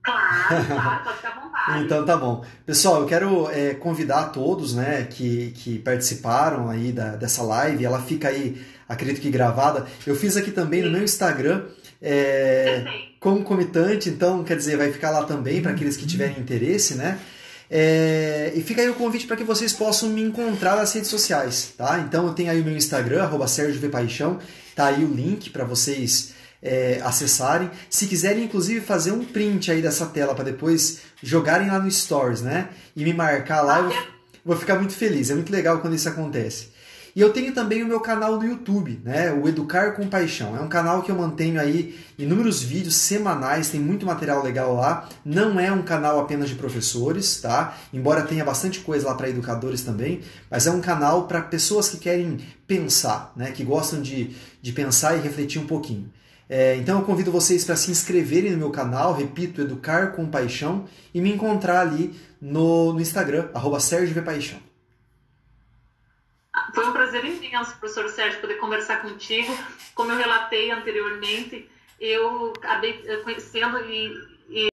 Claro, pode ficar à vontade. Então tá bom. Pessoal, eu quero convidar todos, né, que participaram aí dessa live. Ela fica aí, acredito que gravada. Eu fiz aqui também no meu Instagram, concomitante, então quer dizer, vai ficar lá também para aqueles que tiverem interesse, né? E fica aí o convite para que vocês possam me encontrar nas redes sociais, tá? Então eu tenho aí o meu Instagram, @SérgioVPaixão, tá aí o link para vocês acessarem. Se quiserem, inclusive, fazer um print aí dessa tela para depois jogarem lá no Stories, né? E me marcar lá, eu vou ficar muito feliz. É muito legal quando isso acontece. E eu tenho também o meu canal no YouTube, né? O Educar com Paixão. É um canal que eu mantenho aí inúmeros vídeos semanais, tem muito material legal lá. Não é um canal apenas de professores, tá? Embora tenha bastante coisa lá para educadores também, mas é um canal para pessoas que querem pensar, né? Que gostam de pensar e refletir um pouquinho. Então eu convido vocês para se inscreverem no meu canal, repito, Educar com Paixão, e me encontrar ali no Instagram, @SérgioVPaixão. Foi um prazer imenso, professor Sérgio, poder conversar contigo. Como eu relatei anteriormente, eu acabei conhecendo e